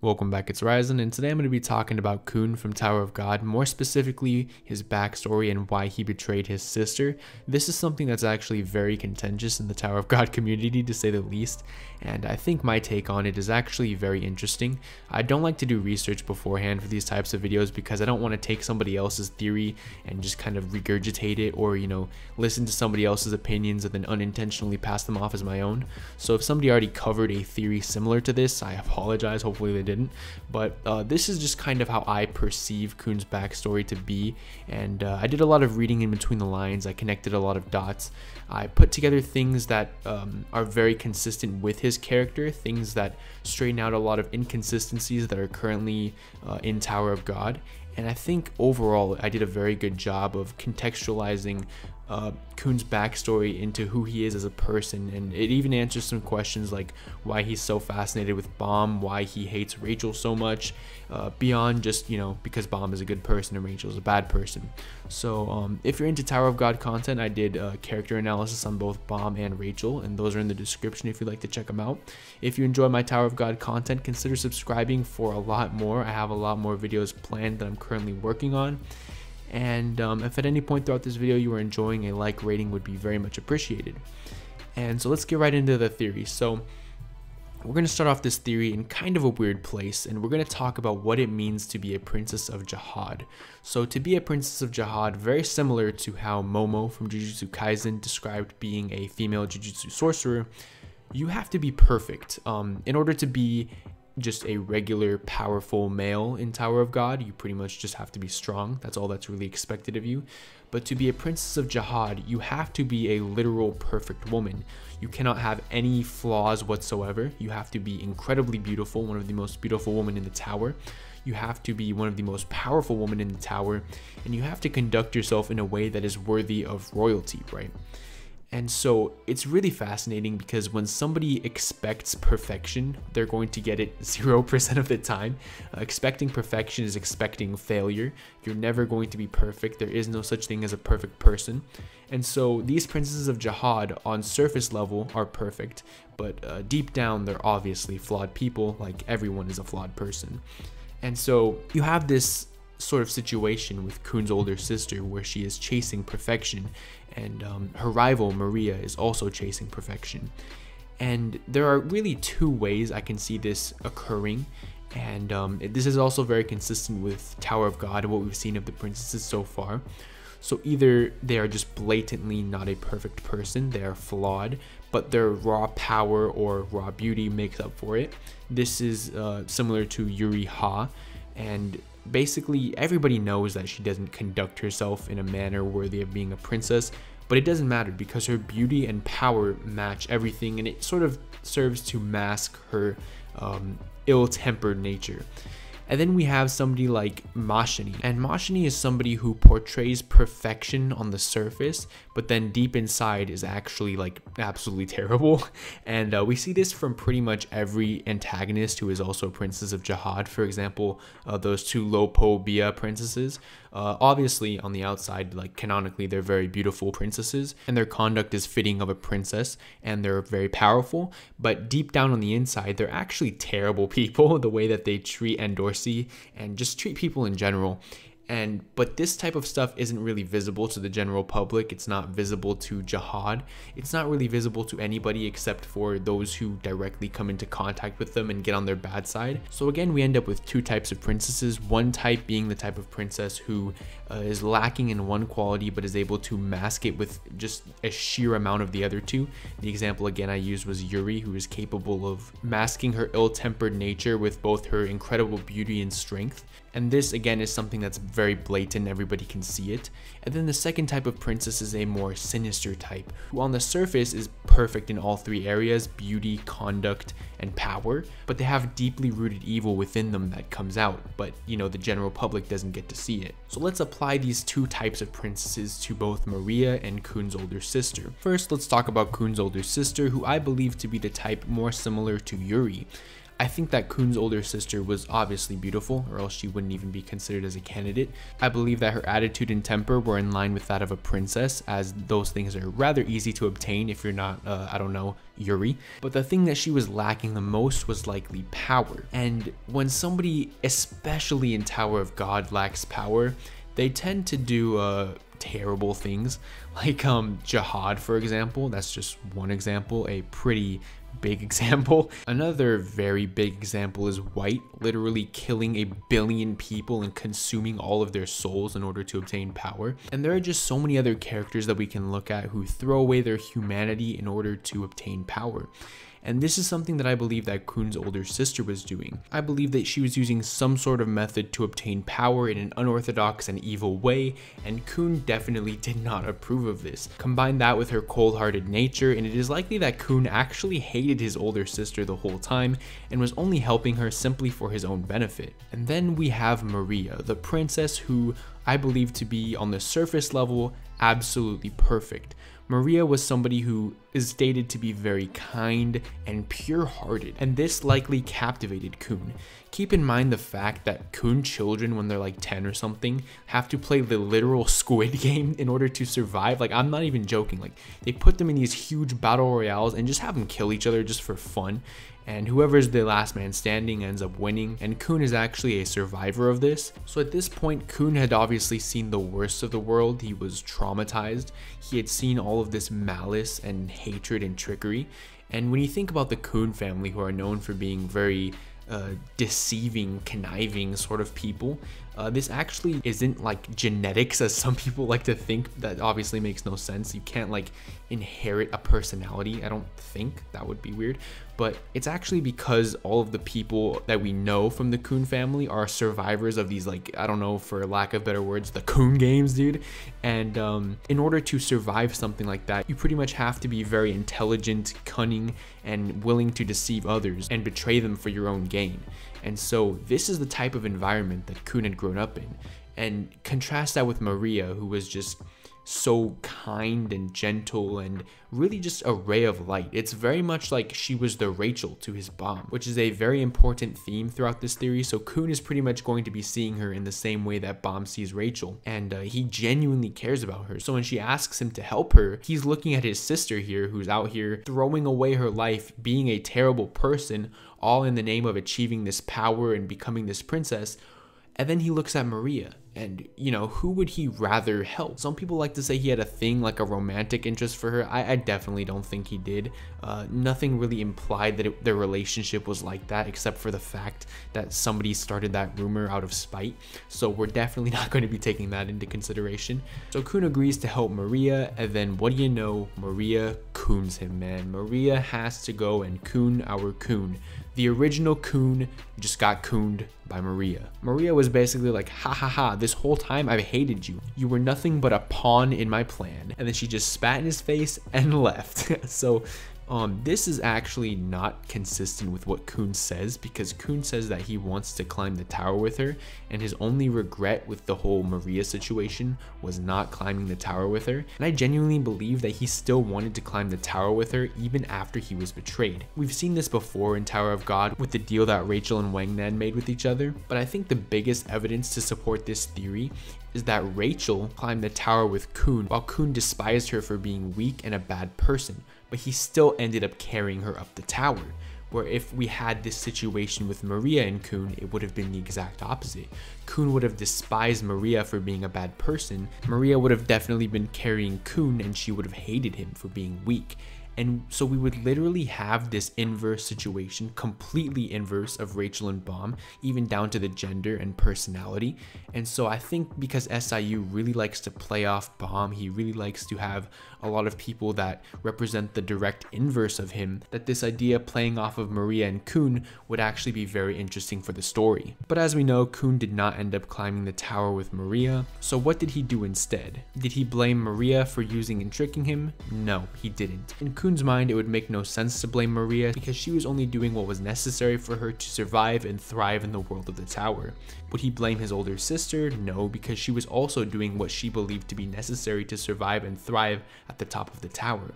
Welcome back, it's Ryzen, and today I'm going to be talking about Khun from Tower of God, more specifically his backstory and why he betrayed his sister. This is something that's actually very contentious in the Tower of God community, to say the least, and I think my take on it is actually very interesting. I don't like to do research beforehand for these types of videos because I don't want to take somebody else's theory and just kind of regurgitate it, or listen to somebody else's opinions and then unintentionally pass them off as my own. So if somebody already covered a theory similar to this, I apologize, hopefully they didn't. But this is just kind of how I perceive Khun's backstory to be, and I did a lot of reading in between the lines. I connected a lot of dots. I put together things that are very consistent with his character, things that straighten out a lot of inconsistencies that are currently in Tower of God. And I think overall I did a very good job of contextualizing Khun's backstory into who he is as a person, and it even answers some questions like why he's so fascinated with Bomb, why he hates Rachel so much, beyond just because Bomb is a good person and Rachel is a bad person. So if you're into Tower of God content, I did character analysis on both Bomb and Rachel, and those are in the description if you'd like to check them out. If you enjoy my Tower of God content, consider subscribing for a lot more. I have a lot more videos planned that I'm currently working on. And if at any point throughout this video you are enjoying, a like rating would be very much appreciated. And so let's get right into the theory. So we're going to start off this theory in kind of a weird place, and we're going to talk about what it means to be a princess of Jihad. So to be a princess of Jihad, very similar to how Momo from Jujutsu Kaisen described being a female Jujutsu sorcerer, you have to be perfect. In order to be just a regular powerful male in Tower of God, you pretty much just have to be strong. That's all that's really expected of you. But to be a princess of Jihad, you have to be a literal perfect woman. You cannot have any flaws whatsoever. You have to be incredibly beautiful, one of the most beautiful women in the tower. You have to be one of the most powerful women in the tower, and you have to conduct yourself in a way that is worthy of royalty, right? And so it's really fascinating because when somebody expects perfection, they're going to get it 0% of the time. Expecting perfection is expecting failure. You're never going to be perfect. There is no such thing as a perfect person. And so these princesses of Jihad on surface level are perfect, but deep down they're obviously flawed people, like everyone is a flawed person. And so you have this sort of situation with Khun's older sister where she is chasing perfection, and her rival Maria is also chasing perfection. And there are really two ways I can see this occurring, and this is also very consistent with Tower of God and what we've seen of the princesses so far. So either they are just blatantly not a perfect person, they are flawed, but their raw power or raw beauty makes up for it. This is similar to Yuri Ha, and basically everybody knows that she doesn't conduct herself in a manner worthy of being a princess, but it doesn't matter because her beauty and power match everything, and it sort of serves to mask her ill-tempered nature. And then we have somebody like Mashini, and Mashini is somebody who portrays perfection on the surface, but then deep inside is actually like absolutely terrible. And we see this from pretty much every antagonist who is also a princess of Jihad. For example, those two Lopo Bia princesses. Obviously on the outside, like canonically, they're very beautiful princesses and their conduct is fitting of a princess and they're very powerful, but deep down on the inside they're actually terrible people, the way that they treat Endorsi and just treat people in general. But this type of stuff isn't really visible to the general public. It's not visible to Jihad. It's not really visible to anybody except for those who directly come into contact with them and get on their bad side. So again, we end up with two types of princesses. One type being the type of princess who is lacking in one quality but is able to mask it with just a sheer amount of the other two. The example again I used was Yuri, who is capable of masking her ill-tempered nature with both her incredible beauty and strength. And this again is something that's very blatant, everybody can see it. And then the second type of princess is a more sinister type, who on the surface is perfect in all three areas: beauty, conduct, and power, but they have deeply rooted evil within them that comes out, but the general public doesn't get to see it. So let's apply these two types of princesses to both Maria and Khun's older sister. First, let's talk about Khun's older sister, who I believe to be the type more similar to Yuri. I think that Khun's older sister was obviously beautiful, or else she wouldn't even be considered as a candidate. I believe that her attitude and temper were in line with that of a princess, as those things are rather easy to obtain if you're not, I don't know, Yuri. But the thing that she was lacking the most was likely power. And when somebody, especially in Tower of God, lacks power, they tend to do terrible things, like jihad, for example. That's just one example, a pretty big example. Another very big example is White literally killing 1 billion people and consuming all of their souls in order to obtain power. And there are just so many other characters that we can look at who throw away their humanity in order to obtain power. And this is something that I believe that Khun's older sister was doing. I believe that she was using some sort of method to obtain power in an unorthodox and evil way, and Khun definitely did not approve of this. Combine that with her cold-hearted nature, and it is likely that Khun actually hated his older sister the whole time and was only helping her simply for his own benefit. And then we have Maria, the princess who I believe to be on the surface level absolutely perfect. Maria was somebody who is stated to be very kind and pure-hearted, and this likely captivated Khun. Keep in mind the fact that Khun children, when they're like 10 or something, have to play the literal Squid Game in order to survive. Like, I'm not even joking. Like, they put them in these huge battle royales and just have them kill each other just for fun. And whoever's the last man standing ends up winning, and Khun is actually a survivor of this. So at this point, Khun had obviously seen the worst of the world. He was traumatized. He had seen all of this malice and hatred and trickery. And when you think about the Khun family, who are known for being very deceiving, conniving sort of people, this actually isn't like genetics as some people like to think. That obviously makes no sense. You can't like inherit a personality. I don't think that would be weird, but it's actually because all of the people that we know from the Khun family are survivors of these, like, I don't know, for lack of better words, the Khun games, dude. And in order to survive something like that, you pretty much have to be very intelligent, cunning, and willing to deceive others and betray them for your own gain. And so this is the type of environment that Khun had grown up in. And contrast that with Maria, who was just so kind and gentle and really just a ray of light. It's very much like she was the Rachel to his Bam, which is a very important theme throughout this theory. So Khun is pretty much going to be seeing her in the same way that Bam sees Rachel, and he genuinely cares about her. So when she asks him to help her, he's looking at his sister here, who's out here throwing away her life, being a terrible person, all in the name of achieving this power and becoming this princess. And then he looks at Maria, and, you know, who would he rather help? Some people like to say he had a thing, like a romantic interest for her. I definitely don't think he did. Nothing really implied that their relationship was like that, except for the fact that somebody started that rumor out of spite. So we're definitely not going to be taking that into consideration. So Khun agrees to help Maria, and then what do you know? Maria Khuns him, man. Maria has to go and Khun our Khun. The original Khun just got Khuned by Maria. Maria was basically like, ha ha ha, this whole time I've hated you. You were nothing but a pawn in my plan. And then she just spat in his face and left. So this is actually not consistent with what Khun says, because Khun says that he wants to climb the tower with her, and his only regret with the whole Maria situation was not climbing the tower with her. And I genuinely believe that he still wanted to climb the tower with her even after he was betrayed. We've seen this before in Tower of God with the deal that Rachel and Wang Nan made with each other, but I think the biggest evidence to support this theory is that Rachel climbed the tower with Khun, while Khun despised her for being weak and a bad person, but he still ended up carrying her up the tower. Where if we had this situation with Maria and Khun, it would have been the exact opposite. Khun would have despised Maria for being a bad person. Maria would have definitely been carrying Khun, and she would have hated him for being weak. And so we would literally have this inverse situation, completely inverse of Rachel and Bam, even down to the gender and personality. And so I think because SIU really likes to play off Bam, he really likes to have a lot of people that represent the direct inverse of him, that this idea playing off of Maria and Khun would actually be very interesting for the story. But as we know, Khun did not end up climbing the tower with Maria. So what did he do instead? Did he blame Maria for using and tricking him? No, he didn't. In Khun's mind, it would make no sense to blame Maria because she was only doing what was necessary for her to survive and thrive in the world of the tower. Would he blame his older sister? No, because she was also doing what she believed to be necessary to survive and thrive at the top of the tower.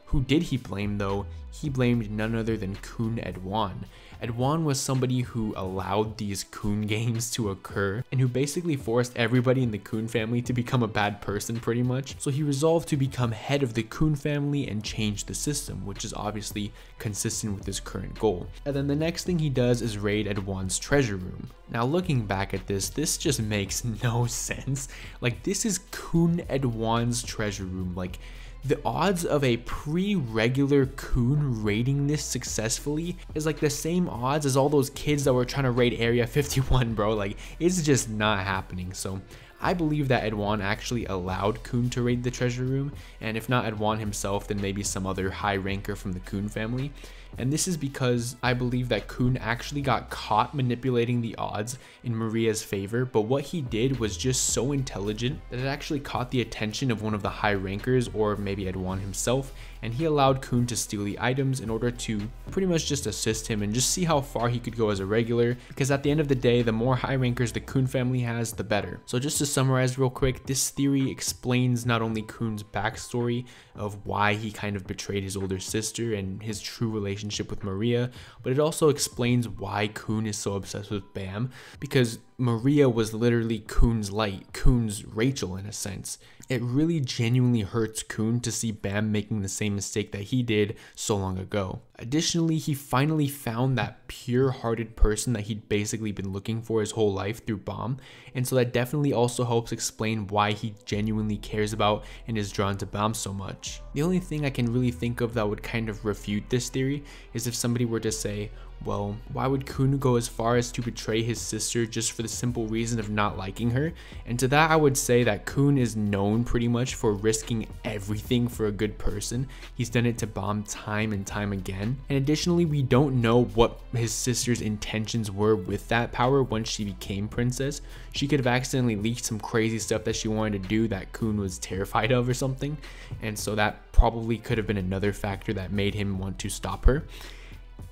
Who did he blame though? He blamed none other than Khun Edwan, Edwan was somebody who allowed these Khun games to occur and who basically forced everybody in the Khun family to become a bad person pretty much. So he resolved to become head of the Khun family and change the system, which is obviously consistent with his current goal. And then the next thing he does is raid Edwan's treasure room. Now looking back at this just makes no sense. Like, this is Khun Edwan's treasure room. Like, the odds of a pre-regular Khun raiding this successfully is like the same odds as all those kids that were trying to raid Area 51, bro. Like, it's just not happening. So I believe that Edwan actually allowed Khun to raid the treasure room, and if not Edwan himself, then maybe some other high ranker from the Khun family. And this is because I believe that Khun actually got caught manipulating the odds in Maria's favor, but what he did was just so intelligent that it actually caught the attention of one of the high rankers, or maybe Edwan himself, and he allowed Khun to steal the items in order to pretty much just assist him and just see how far he could go as a regular, because at the end of the day, the more high rankers the Khun family has, the better. So just to summarize real quick, this theory explains not only Khun's backstory of why he kind of betrayed his older sister and his true relationship with Maria, but it also explains why Khun is so obsessed with Bam, because Maria was literally Khun's light, Khun's Rachel in a sense. It really genuinely hurts Khun to see Bam making the same mistake that he did so long ago. Additionally, he finally found that pure-hearted person that he'd basically been looking for his whole life through Bam, and so that definitely also helps explain why he genuinely cares about and is drawn to Bam so much. The only thing I can really think of that would kind of refute this theory is if somebody were to say, well, why would Khun go as far as to betray his sister just for the simple reason of not liking her? And to that I would say that Khun is known pretty much for risking everything for a good person. He's done it to Bam time and time again. And additionally, we don't know what his sister's intentions were with that power once she became princess. She could have accidentally leaked some crazy stuff that she wanted to do that Khun was terrified of or something. And so that probably could have been another factor that made him want to stop her.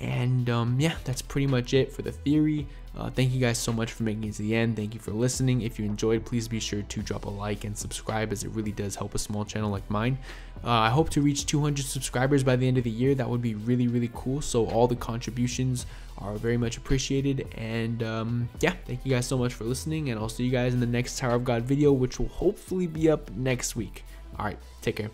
And yeah, that's pretty much it for the theory. Thank you guys so much for making it to the end. Thank you for listening. If you enjoyed, please be sure to drop a like and subscribe, as it really does help a small channel like mine. I hope to reach 200 subscribers by the end of the year. That would be really, really cool. So all the contributions are very much appreciated. And yeah, thank you guys so much for listening, and I'll see you guys in the next Tower of God video, which will hopefully be up next week. All right, take care.